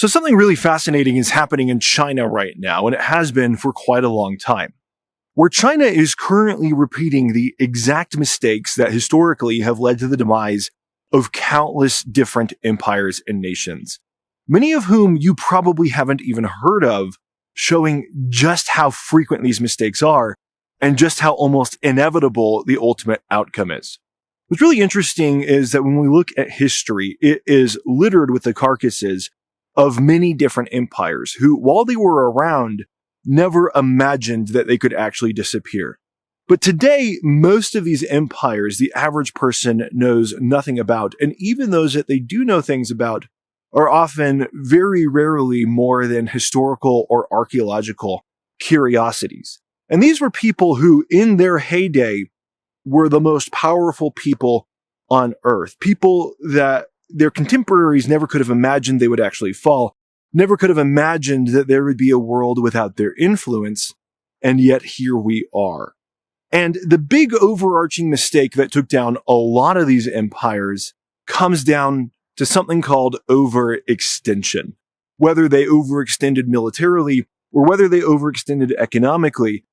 So something really fascinating is happening in China right now, and it has been for quite a long time, where China is currently repeating the exact mistakes that historically have led to the demise of countless different empires and nations, many of whom you probably haven't even heard of, showing just how frequent these mistakes are and just how almost inevitable the ultimate outcome is. What's really interesting is that when we look at history, it is littered with the carcasses of many different empires who, while they were around, never imagined that they could actually disappear. But today, most of these empires, the average person knows nothing about, and even those that they do know things about are often very rarely more than historical or archaeological curiosities. And these were people who, in their heyday, were the most powerful people on Earth. People that their contemporaries never could have imagined they would actually fall, never could have imagined that there would be a world without their influence, and yet here we are. And the big overarching mistake that took down a lot of these empires comes down to something called overextension. Whether they overextended militarily or whether they overextended economically,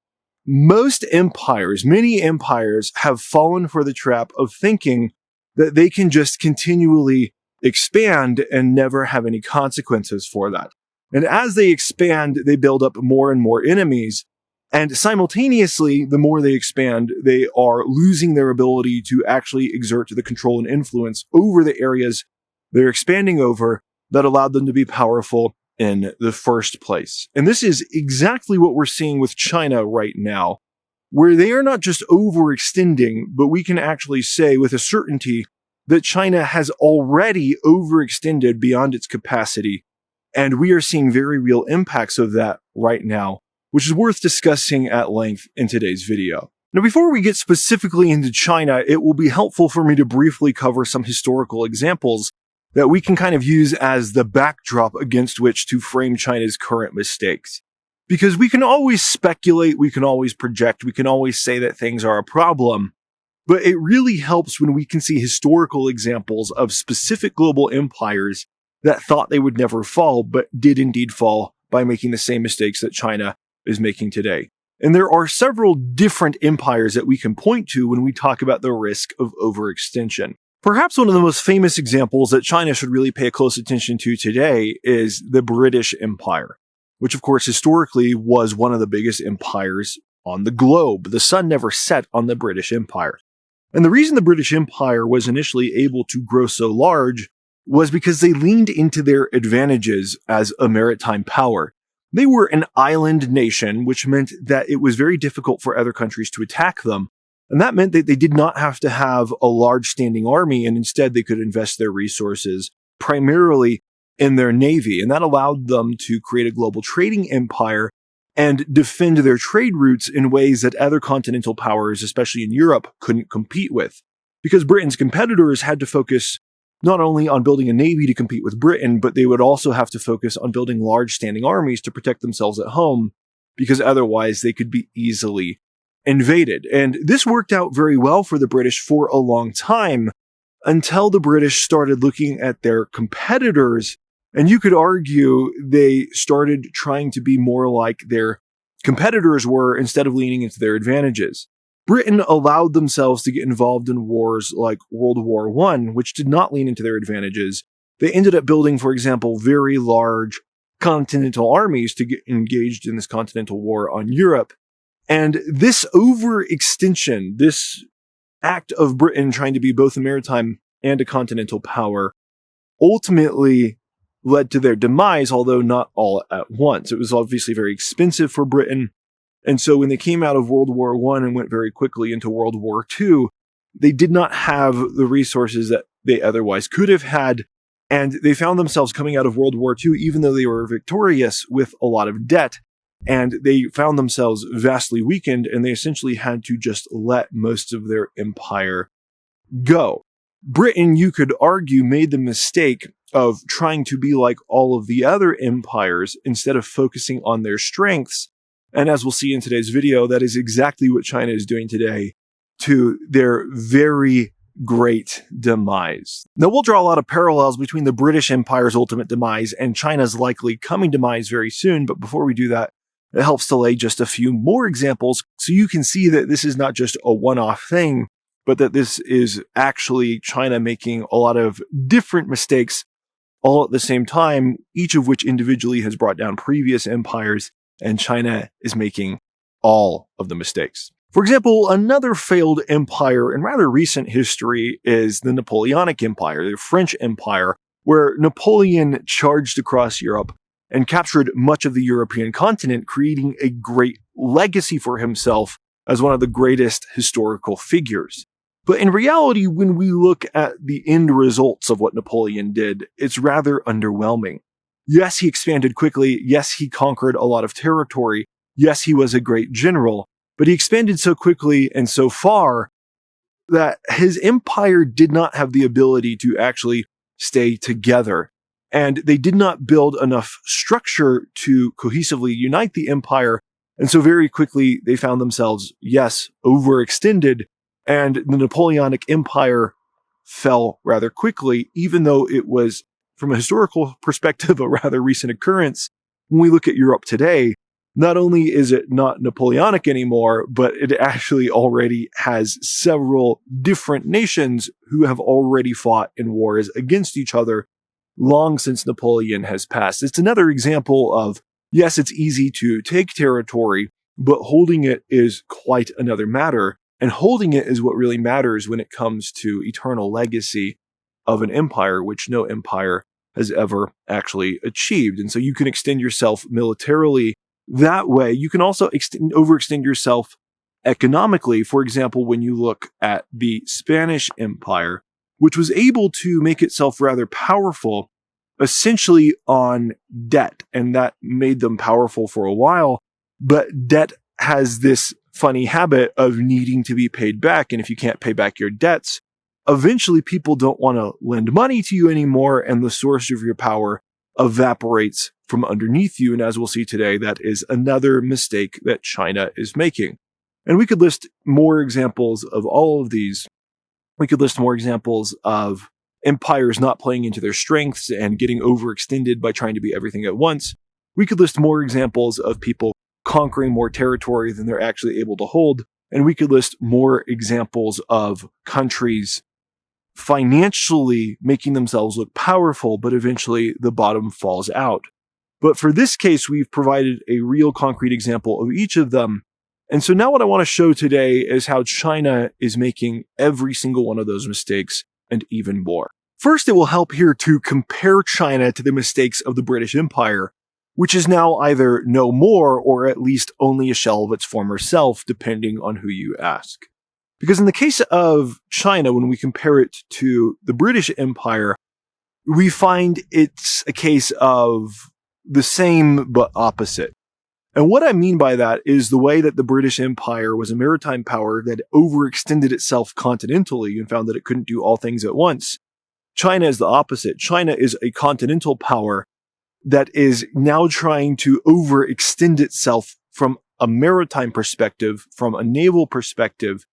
most empires, many empires, have fallen for the trap of thinking that they can just continually expand and never have any consequences for that. And as they expand, they build up more and more enemies. And simultaneously, the more they expand, they are losing their ability to actually exert the control and influence over the areas they're expanding over that allowed them to be powerful in the first place. And this is exactly what we're seeing with China right now, where they are not just overextending, but we can actually say with a certainty that China has already overextended beyond its capacity. And we are seeing very real impacts of that right now, which is worth discussing at length in today's video. Now, before we get specifically into China, it will be helpful for me to briefly cover some historical examples that we can kind of use as the backdrop against which to frame China's current mistakes. Because we can always speculate, we can always project, we can always say that things are a problem, but it really helps when we can see historical examples of specific global empires that thought they would never fall, but did indeed fall by making the same mistakes that China is making today. And there are several different empires that we can point to when we talk about the risk of overextension. Perhaps one of the most famous examples that China should really pay close attention to today is the British Empire, which of course historically was one of the biggest empires on the globe. The sun never set on the British Empire. And the reason the British Empire was initially able to grow so large was because they leaned into their advantages as a maritime power. They were an island nation, which meant that it was very difficult for other countries to attack them. And that meant that they did not have to have a large standing army, and instead they could invest their resources primarily in their navy. And that allowed them to create a global trading empire and defend their trade routes in ways that other continental powers, especially in Europe, couldn't compete with. Because Britain's competitors had to focus not only on building a navy to compete with Britain, but they would also have to focus on building large standing armies to protect themselves at home, because otherwise they could be easily invaded. And this worked out very well for the British for a long time, until the British started looking at their competitors, and you could argue they started trying to be more like their competitors were instead of leaning into their advantages. Britain allowed themselves to get involved in wars like World War I, which did not lean into their advantages. They ended up building, for example, very large continental armies to get engaged in this continental war on Europe. And this overextension, this act of Britain trying to be both a maritime and a continental power, ultimately led to their demise, although not all at once. It was obviously very expensive for Britain. And so when they came out of World War I and went very quickly into World War II, they did not have the resources that they otherwise could have had. And they found themselves coming out of World War II, even though they were victorious, with a lot of debt. And they found themselves vastly weakened, and they essentially had to just let most of their empire go. Britain, you could argue, made the mistake of trying to be like all of the other empires instead of focusing on their strengths. And as we'll see in today's video, that is exactly what China is doing today to their very, great demise. Now, we'll draw a lot of parallels between the British Empire's ultimate demise and China's likely coming demise very soon, but before we do that, it helps to lay just a few more examples so you can see that this is not just a one-off thing, but that this is actually China making a lot of different mistakes all at the same time, each of which individually has brought down previous empires, and China is making all of the mistakes. For example, another failed empire in rather recent history is the Napoleonic Empire, the French Empire, where Napoleon charged across Europe and captured much of the European continent, creating a great legacy for himself as one of the greatest historical figures. But in reality, when we look at the end results of what Napoleon did, it's rather underwhelming. Yes, he expanded quickly. Yes, he conquered a lot of territory. Yes, he was a great general, but he expanded so quickly and so far that his empire did not have the ability to actually stay together. And they did not build enough structure to cohesively unite the empire. And so very quickly, they found themselves, yes, overextended. And the Napoleonic Empire fell rather quickly, even though it was, from a historical perspective, a rather recent occurrence. When we look at Europe today, not only is it not Napoleonic anymore, but it actually already has several different nations who have already fought in wars against each other long since Napoleon has passed. It's another example of, yes, it's easy to take territory, but holding it is quite another matter. And holding it is what really matters when it comes to eternal legacy of an empire, which no empire has ever actually achieved. And so you can extend yourself militarily that way. You can also overextend yourself economically. For example, when you look at the Spanish Empire, which was able to make itself rather powerful, essentially on debt. And that made them powerful for a while. But debt has this funny habit of needing to be paid back. And if you can't pay back your debts, eventually people don't want to lend money to you anymore, and the source of your power evaporates from underneath you. And as we'll see today, that is another mistake that China is making. And we could list more examples of all of these. We could list more examples of empires not playing into their strengths and getting overextended by trying to be everything at once. We could list more examples of people conquering more territory than they're actually able to hold. And we could list more examples of countries financially making themselves look powerful, but eventually the bottom falls out. But for this case, we've provided a real concrete example of each of them. And so now what I want to show today is how China is making every single one of those mistakes and even more. First, it will help here to compare China to the mistakes of the British Empire, which is now either no more or at least only a shell of its former self, depending on who you ask. Because in the case of China, when we compare it to the British Empire, we find it's a case of the same but opposite. And what I mean by that is the way that the British Empire was a maritime power that overextended itself continentally and found that it couldn't do all things at once. China is the opposite. China is a continental power that is now trying to overextend itself from a maritime perspective, from a naval perspective,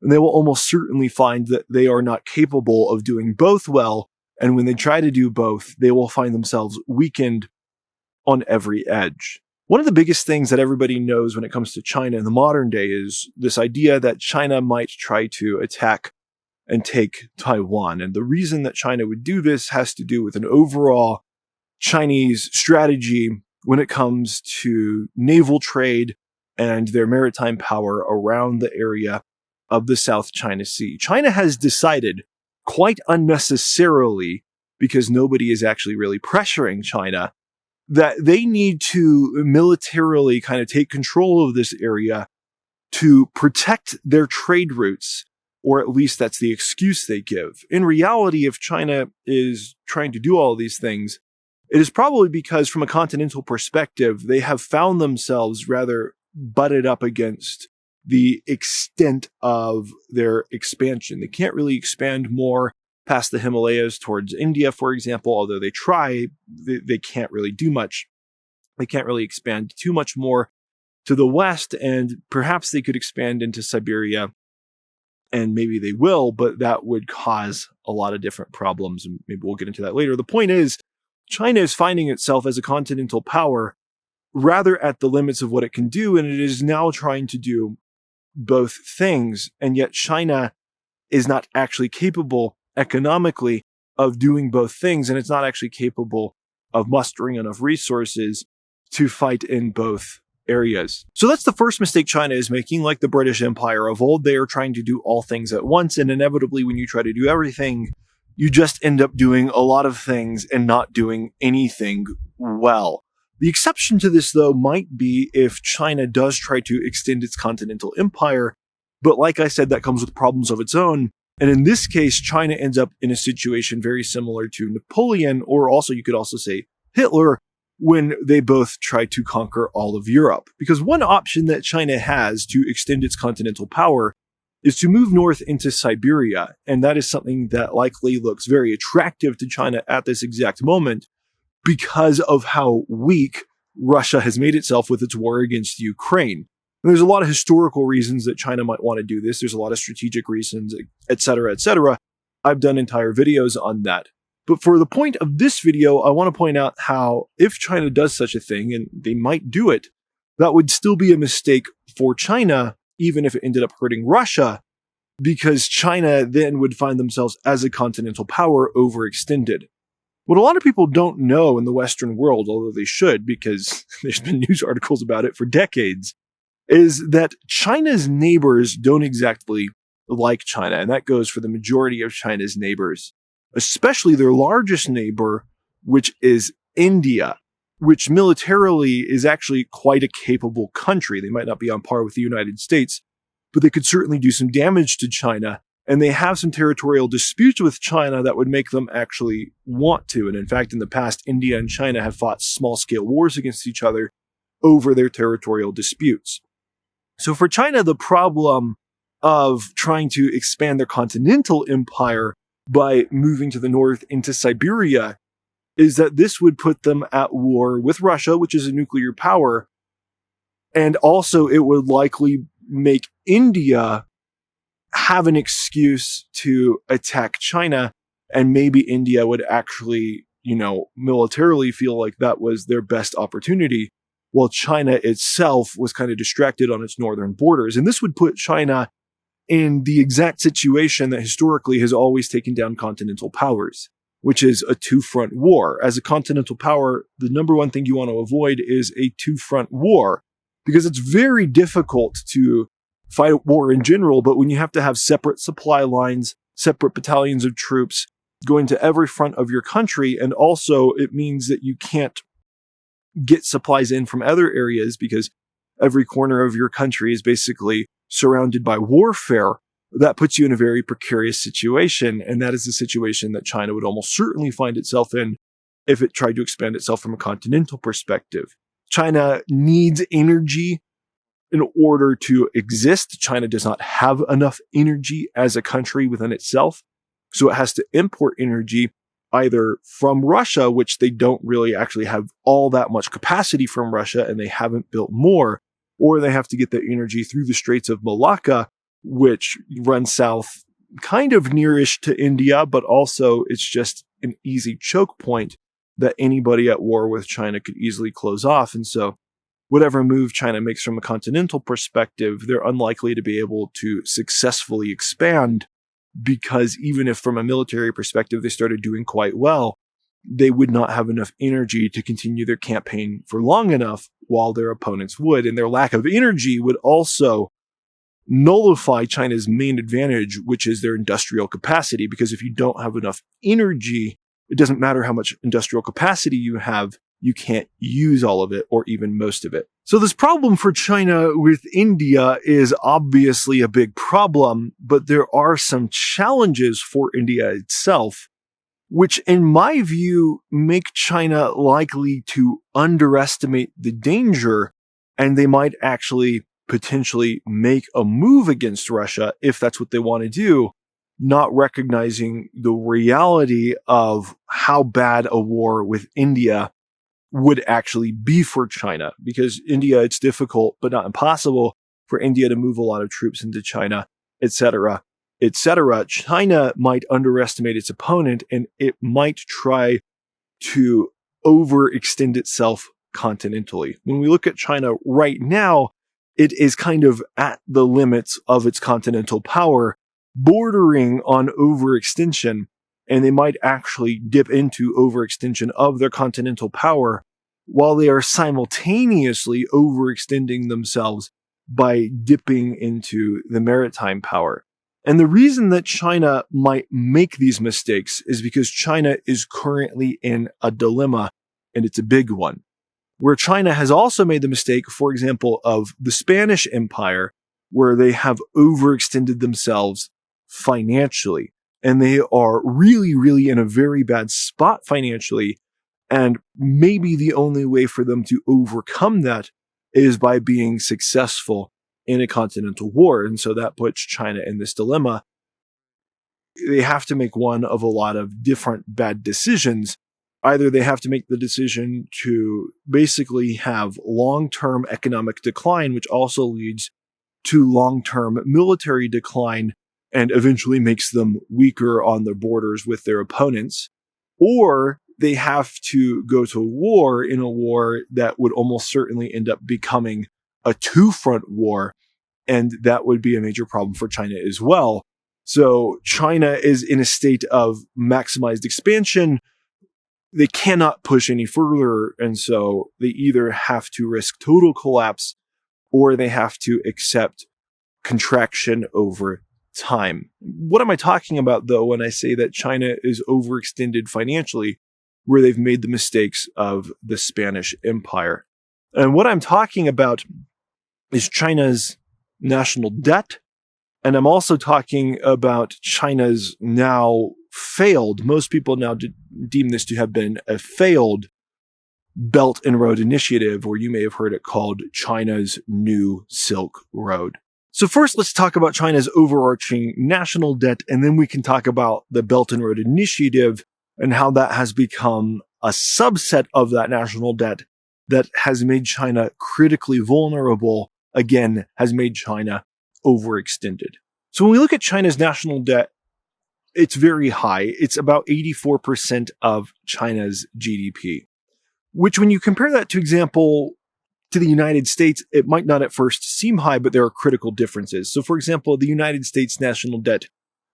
and they will almost certainly find that they are not capable of doing both well, and when they try to do both, they will find themselves weakened on every edge. One of the biggest things that everybody knows when it comes to China in the modern day is this idea that China might try to attack and take Taiwan. And the reason that China would do this has to do with an overall Chinese strategy when it comes to naval trade and their maritime power around the area of the South China Sea. China has decided, quite unnecessarily, because nobody is actually really pressuring China, that they need to militarily kind of take control of this area to protect their trade routes, or at least that's the excuse they give. In reality, if China is trying to do all of these things, it is probably because from a continental perspective, they have found themselves rather butted up against the extent of their expansion. They can't really expand more past the Himalayas towards India, for example, although they try, they can't really do much. They can't really expand too much more to the west, and perhaps they could expand into Siberia and maybe they will, but that would cause a lot of different problems, and maybe we'll get into that later. The point is, China is finding itself as a continental power rather at the limits of what it can do, and it is now trying to do both things, and yet China is not actually capable economically of doing both things, and it's not actually capable of mustering enough resources to fight in both areas. So that's the first mistake China is making. Like the British Empire of old, they are trying to do all things at once, and inevitably when you try to do everything, you just end up doing a lot of things and not doing anything well. The exception to this, though, might be if China does try to extend its continental empire, but like I said, that comes with problems of its own. And in this case, China ends up in a situation very similar to Napoleon, or also you could also say Hitler, when they both tried to conquer all of Europe. Because one option that China has to extend its continental power is to move north into Siberia, and that is something that likely looks very attractive to China at this exact moment because of how weak Russia has made itself with its war against Ukraine. And there's a lot of historical reasons that China might want to do this. There's a lot of strategic reasons, etc., etc. I've done entire videos on that. But for the point of this video, I want to point out how if China does such a thing, and they might do it, that would still be a mistake for China, even if it ended up hurting Russia, because China then would find themselves as a continental power overextended. What a lot of people don't know in the Western world, although they should, because there's been news articles about it for decades, is that China's neighbors don't exactly like China, and that goes for the majority of China's neighbors, especially their largest neighbor, which is India, which militarily is actually quite a capable country. They might not be on par with the United States, but they could certainly do some damage to China, and they have some territorial disputes with China that would make them actually want to. And in fact, in the past, India and China have fought small-scale wars against each other over their territorial disputes. So for China, the problem of trying to expand their continental empire by moving to the north into Siberia is that this would put them at war with Russia, which is a nuclear power, and also it would likely make India have an excuse to attack China, and maybe India would actually, militarily feel like that was their best opportunity, while China itself was kind of distracted on its northern borders. And this would put China in the exact situation that historically has always taken down continental powers, which is a two-front war. As a continental power, the number one thing you want to avoid is a two-front war, because it's very difficult to fight a war in general, but when you have to have separate supply lines, separate battalions of troops going to every front of your country, and also it means that you can't get supplies in from other areas because every corner of your country is basically surrounded by warfare, that puts you in a very precarious situation, and that is the situation that China would almost certainly find itself in if it tried to expand itself from a continental perspective. China needs energy in order to exist. China does not have enough energy as a country within itself, so it has to import energy either from Russia, which they don't really actually have all that much capacity from Russia, and they haven't built more, or they have to get the energy through the Straits of Malacca, which run south kind of nearish to India, but also it's just an easy choke point that anybody at war with China could easily close off. And so whatever move China makes from a continental perspective, they're unlikely to be able to successfully expand, because even if from a military perspective they started doing quite well, they would not have enough energy to continue their campaign for long enough while their opponents would. And their lack of energy would also nullify China's main advantage, which is their industrial capacity, because if you don't have enough energy, it doesn't matter how much industrial capacity you have, you can't use all of it or even most of it. So this problem for China with India is obviously a big problem, but there are some challenges for India itself, which in my view make China likely to underestimate the danger, and they might actually potentially make a move against Russia if that's what they want to do, not recognizing the reality of how bad a war with India would actually be for China. Because India, it's difficult, but not impossible for India to move a lot of troops into China, etc. etc., China might underestimate its opponent and it might try to overextend itself continentally. When we look at China right now, it is kind of at the limits of its continental power, bordering on overextension, and they might actually dip into overextension of their continental power while they are simultaneously overextending themselves by dipping into the maritime power. And the reason that China might make these mistakes is because China is currently in a dilemma, and it's a big one. Where China has also made the mistake, for example, of the Spanish Empire, where they have overextended themselves financially. And they are really, really in a very bad spot financially. And maybe the only way for them to overcome that is by being successful in a continental war. And so that puts China in this dilemma. They have to make one of a lot of different bad decisions. Either they have to make the decision to basically have long-term economic decline, which also leads to long-term military decline and eventually makes them weaker on the borders with their opponents, or they have to go to war in a war that would almost certainly end up becoming a two-front war, and that would be a major problem for China as well. So China is in a state of maximized expansion. They cannot push any further, and so they either have to risk total collapse or they have to accept contraction over time. What am I talking about, though, when I say that China is overextended financially, where they've made the mistakes of the Spanish Empire? And what I'm talking about is China's national debt, and I'm also talking about China's now failed, most people now deem this to have been a failed Belt and Road Initiative, or you may have heard it called China's New Silk Road. So first, let's talk about China's overarching national debt, and then we can talk about the Belt and Road Initiative and how that has become a subset of that national debt that has made China critically vulnerable, again, has made China overextended. So when we look at China's national debt, it's very high. It's about 84% of China's GDP, which when you compare that to example to the United States, it might not at first seem high, but there are critical differences. So for example, the United States national debt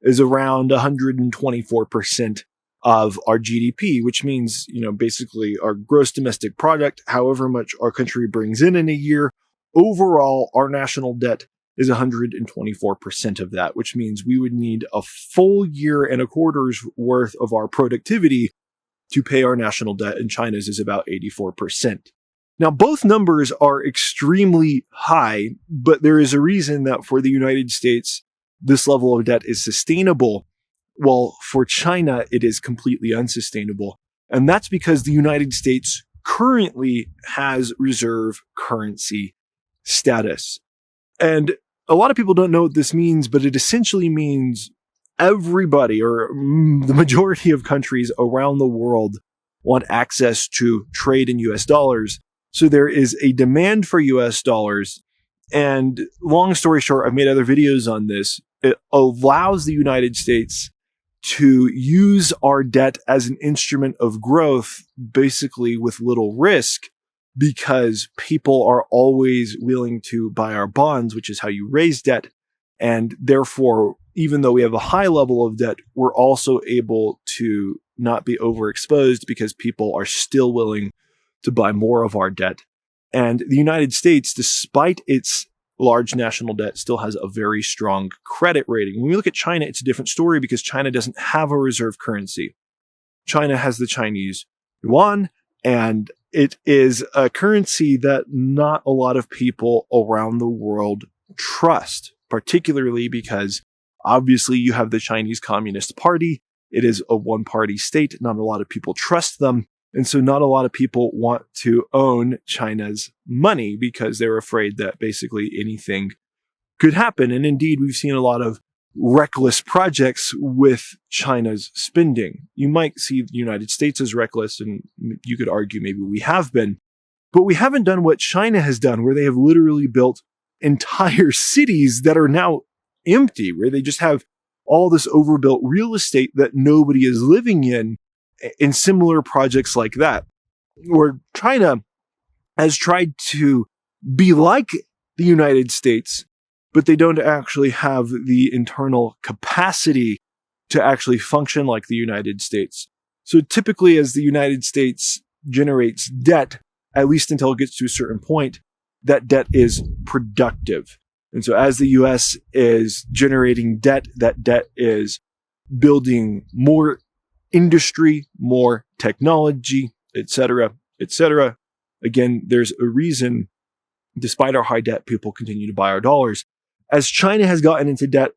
is around 124% of our GDP, which means, basically our gross domestic product, however much our country brings in a year. Overall, our national debt is 124% of that, which means we would need a full year and a quarter's worth of our productivity to pay our national debt, and China's is about 84%. Now, both numbers are extremely high, but there is a reason that for the United States, this level of debt is sustainable, while for China, it is completely unsustainable. And that's because the United States currently has reserve currency status. And a lot of people don't know what this means, but it essentially means everybody, or the majority of countries around the world, want access to trade in US dollars. So there is a demand for US dollars. And long story short, I've made other videos on this. It allows the United States to use our debt as an instrument of growth, basically with little risk, because people are always willing to buy our bonds, which is how you raise debt. And therefore, even though we have a high level of debt, we're also able to not be overexposed because people are still willing to buy more of our debt. And the United States, despite its large national debt, still has a very strong credit rating. When we look at China, it's a different story because China doesn't have a reserve currency. China has the Chinese yuan, and it is a currency that not a lot of people around the world trust, particularly because obviously you have the Chinese Communist Party. It is a one-party state. Not a lot of people trust them. And so not a lot of people want to own China's money because they're afraid that basically anything could happen. And indeed, we've seen a lot of reckless projects with China's spending. You might see the United States as reckless, and you could argue maybe we have been, but we haven't done what China has done, where they have literally built entire cities that are now empty, where they just have all this overbuilt real estate that nobody is living in similar projects like that, where China has tried to be like the United States, but they don't actually have the internal capacity to actually function like the United States. So typically, as the United States generates debt, at least until it gets to a certain point, that debt is productive. And so as the US is generating debt, that debt is building more industry, more technology, etc., etc. Again, there's a reason, despite our high debt, people continue to buy our dollars. As China has gotten into debt,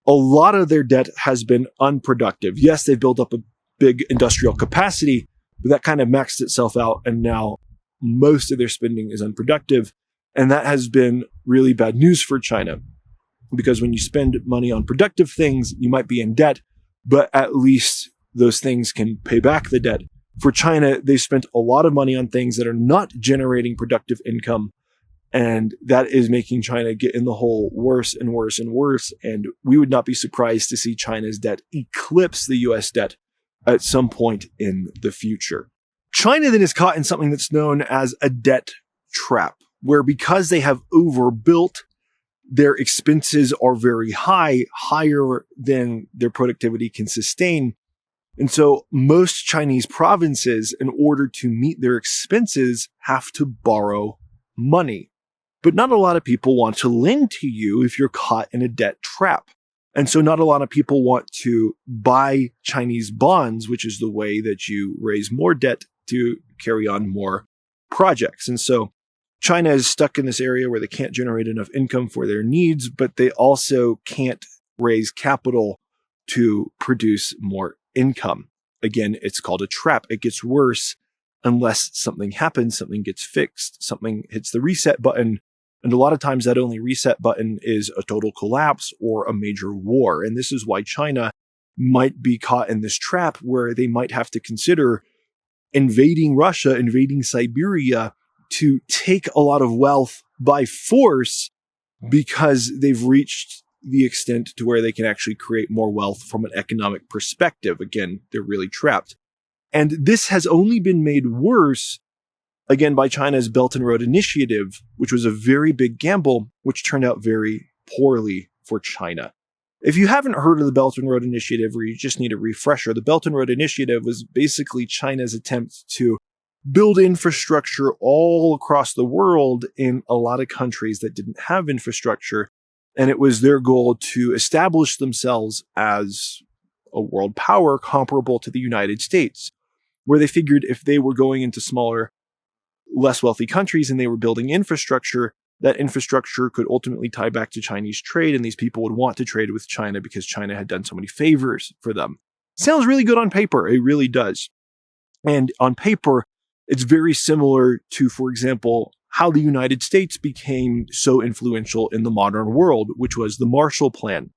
a lot of their debt has been unproductive. Yes, they've built up a big industrial capacity, but that kind of maxed itself out, and now most of their spending is unproductive. And that has been really bad news for China, because when you spend money on productive things, you might be in debt, but at least those things can pay back the debt. For China, they spent a lot of money on things that are not generating productive income, and that is making China get in the hole worse and worse and worse. And we would not be surprised to see China's debt eclipse the US debt at some point in the future. China then is caught in something that's known as a debt trap, where because they have overbuilt, their expenses are very high, higher than their productivity can sustain. And so most Chinese provinces, in order to meet their expenses, have to borrow money. But not a lot of people want to lend to you if you're caught in a debt trap. And so not a lot of people want to buy Chinese bonds, which is the way that you raise more debt to carry on more projects. And so China is stuck in this area where they can't generate enough income for their needs, but they also can't raise capital to produce more income. Again, it's called a trap. It gets worse unless something happens, something gets fixed, something hits the reset button. And a lot of times that only reset button is a total collapse or a major war. And this is why China might be caught in this trap where they might have to consider invading Russia, invading Siberia to take a lot of wealth by force, because they've reached the extent to where they can actually create more wealth from an economic perspective. Again, they're really trapped. And this has only been made worse, again, by China's Belt and Road Initiative, which was a very big gamble, which turned out very poorly for China. If you haven't heard of the Belt and Road Initiative, or you just need a refresher, the Belt and Road Initiative was basically China's attempt to build infrastructure all across the world in a lot of countries that didn't have infrastructure. And it was their goal to establish themselves as a world power comparable to the United States, where they figured if they were going into smaller, less wealthy countries and they were building infrastructure, that infrastructure could ultimately tie back to Chinese trade, and these people would want to trade with China because China had done so many favors for them. Sounds really good on paper. It really does. And on paper, it's very similar to, for example, how the United States became so influential in the modern world, which was the Marshall Plan,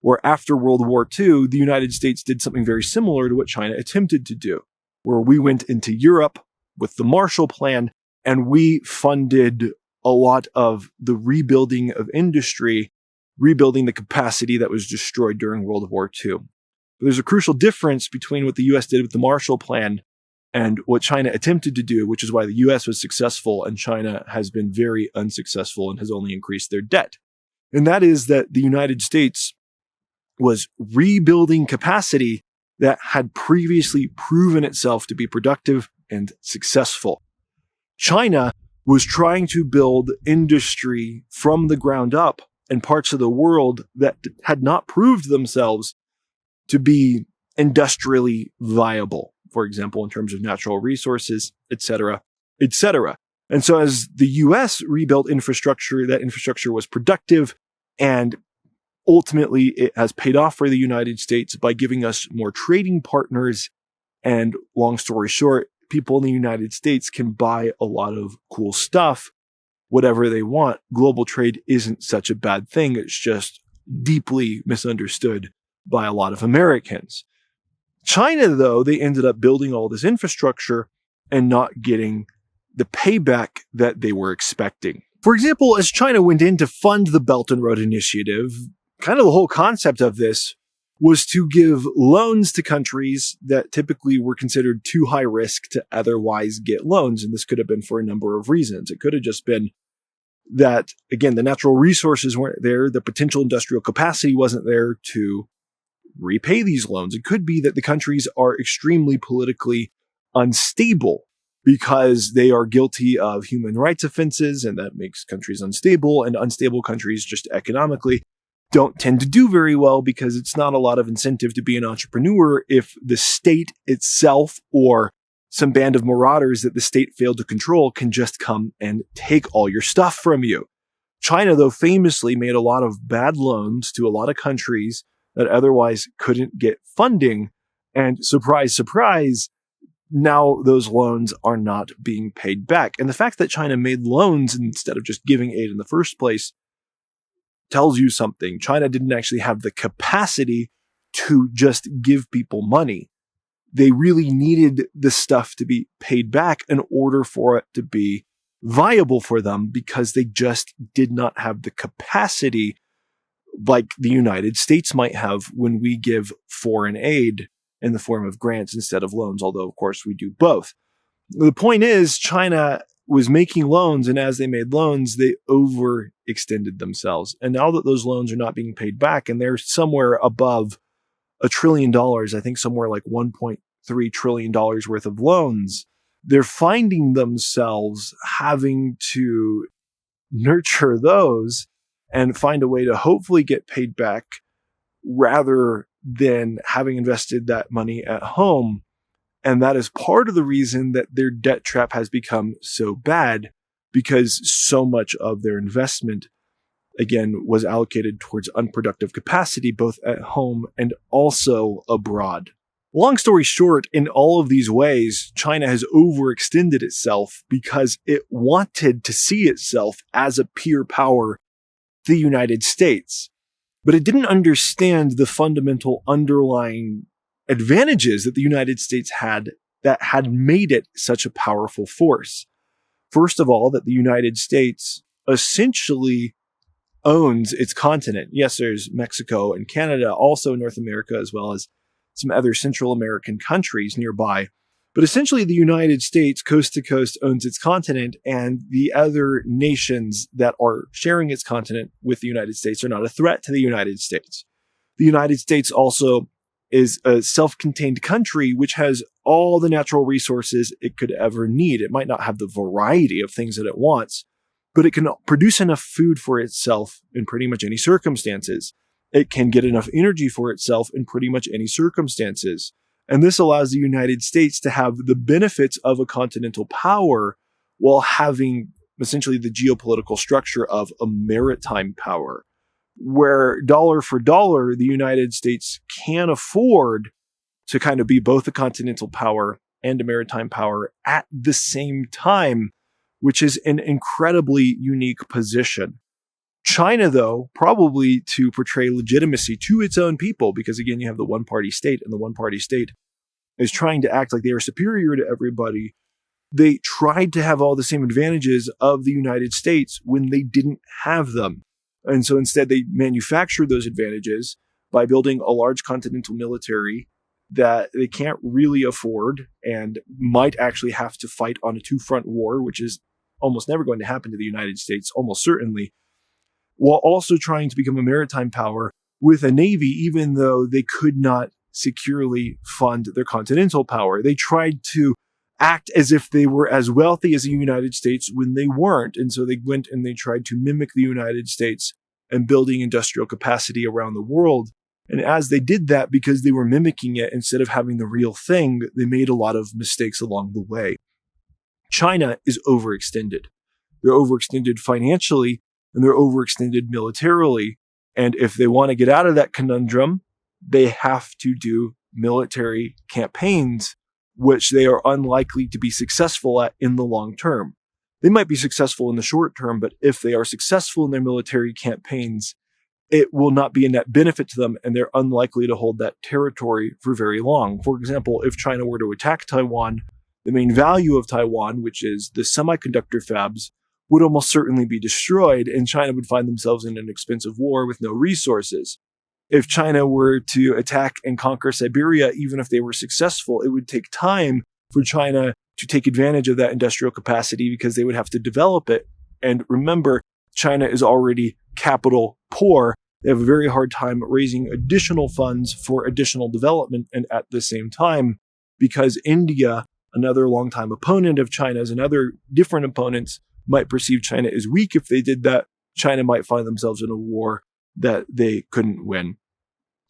where after World War II, the United States did something very similar to what China attempted to do, where we went into Europe with the Marshall Plan and we funded a lot of the rebuilding of industry, rebuilding the capacity that was destroyed during World War II. But there's a crucial difference between what the US did with the Marshall Plan and what China attempted to do, which is why the US was successful and China has been very unsuccessful and has only increased their debt. And that is that the United States was rebuilding capacity that had previously proven itself to be productive and successful. China was trying to build industry from the ground up in parts of the world that had not proved themselves to be industrially viable, for example, in terms of natural resources, etc., etc. And so as the US rebuilt infrastructure, that infrastructure was productive, and ultimately it has paid off for the United States by giving us more trading partners. And long story short, people in the United States can buy a lot of cool stuff, whatever they want. Global trade isn't such a bad thing. It's just deeply misunderstood by a lot of Americans. China, though, they ended up building all this infrastructure and not getting the payback that they were expecting. For example, as China went in to fund the Belt and Road Initiative, kind of the whole concept of this was to give loans to countries that typically were considered too high risk to otherwise get loans. And this could have been for a number of reasons. It could have just been that, again, the natural resources weren't there, the potential industrial capacity wasn't there to repay these loans. It could be that the countries are extremely politically unstable because they are guilty of human rights offenses, and that makes countries unstable, and unstable countries just economically don't tend to do very well because it's not a lot of incentive to be an entrepreneur if the state itself or some band of marauders that the state failed to control can just come and take all your stuff from you. China, though, famously made a lot of bad loans to a lot of countries that otherwise couldn't get funding. And surprise, surprise, now those loans are not being paid back. And the fact that China made loans instead of just giving aid in the first place tells you something. China didn't actually have the capacity to just give people money. They really needed the stuff to be paid back in order for it to be viable for them because they just did not have the capacity like the United States might have when we give foreign aid in the form of grants instead of loans, although, of course, we do both. The point is, China was making loans, and as they made loans, they overextended themselves. And now that those loans are not being paid back, and they're somewhere above $1 trillion, I think somewhere like $1.3 trillion worth of loans, they're finding themselves having to nurture those and find a way to hopefully get paid back rather than having invested that money at home. And that is part of the reason that their debt trap has become so bad, because so much of their investment, again, was allocated towards unproductive capacity, both at home and also abroad. Long story short, in all of these ways, China has overextended itself because it wanted to see itself as a peer power to the United States. But it didn't understand the fundamental underlying advantages that the United States had that had made it such a powerful force. First of all, that the United States essentially owns its continent. Yes, there's Mexico and Canada, also North America, as well as some other Central American countries nearby. But essentially, the United States, coast to coast, owns its continent, and the other nations that are sharing its continent with the United States are not a threat to the United States. The United States also is a self-contained country which has all the natural resources it could ever need. It might not have the variety of things that it wants, but it can produce enough food for itself in pretty much any circumstances. It can get enough energy for itself in pretty much any circumstances. And this allows the United States to have the benefits of a continental power while having essentially the geopolitical structure of a maritime power, where dollar for dollar, the United States can afford to kind of be both a continental power and a maritime power at the same time, which is an incredibly unique position. China, though, probably to portray legitimacy to its own people, because again, you have the one-party state, and the one-party state is trying to act like they are superior to everybody. They tried to have all the same advantages of the United States when they didn't have them. And so instead, they manufactured those advantages by building a large continental military that they can't really afford and might actually have to fight on a two-front war, which is almost never going to happen to the United States, almost certainly, while also trying to become a maritime power with a navy, even though they could not securely fund their continental power. They tried to act as if they were as wealthy as the United States when they weren't. And so they went and they tried to mimic the United States and building industrial capacity around the world. And as they did that, because they were mimicking it instead of having the real thing, they made a lot of mistakes along the way. China is overextended. They're overextended financially, and they're overextended militarily. And if they want to get out of that conundrum, they have to do military campaigns, which they are unlikely to be successful at in the long term. They might be successful in the short term, but if they are successful in their military campaigns, it will not be a net benefit to them, and they're unlikely to hold that territory for very long. For example, if China were to attack Taiwan, the main value of Taiwan, which is the semiconductor fabs, would almost certainly be destroyed, and China would find themselves in an expensive war with no resources. If China were to attack and conquer Siberia, even if they were successful, it would take time for China to take advantage of that industrial capacity because they would have to develop it. And remember, China is already capital poor. They have a very hard time raising additional funds for additional development. And at the same time, because India, another longtime opponent of China's, and other different opponents might perceive China as weak if they did that, China might find themselves in a war that they couldn't win.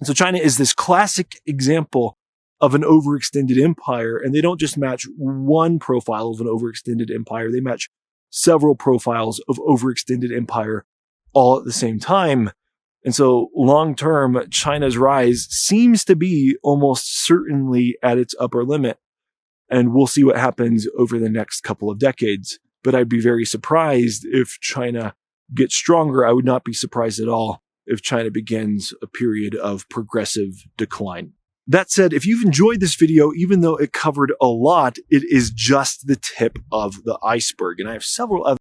And so China is this classic example of an overextended empire, and they don't just match one profile of an overextended empire, they match several profiles of overextended empire all at the same time. And so long term, China's rise seems to be almost certainly at its upper limit. And we'll see what happens over the next couple of decades. But I'd be very surprised if China gets stronger. I would not be surprised at all if China begins a period of progressive decline. That said, if you've enjoyed this video, even though it covered a lot, it is just the tip of the iceberg. And I have several other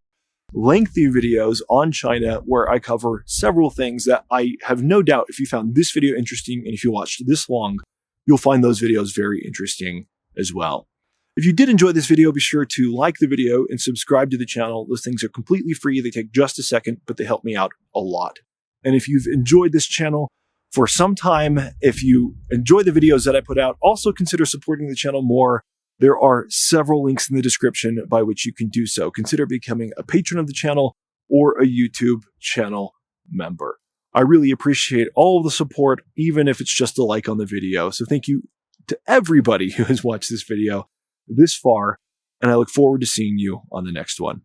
lengthy videos on China where I cover several things that I have no doubt if you found this video interesting and if you watched this long, you'll find those videos very interesting as well. If you did enjoy this video, be sure to like the video and subscribe to the channel. Those things are completely free. They take just a second, but they help me out a lot. And if you've enjoyed this channel for some time, if you enjoy the videos that I put out, also consider supporting the channel more. There are several links in the description by which you can do so. Consider becoming a patron of the channel or a YouTube channel member. I really appreciate all of the support, even if it's just a like on the video. So thank you to everybody who has watched this video this far, and I look forward to seeing you on the next one.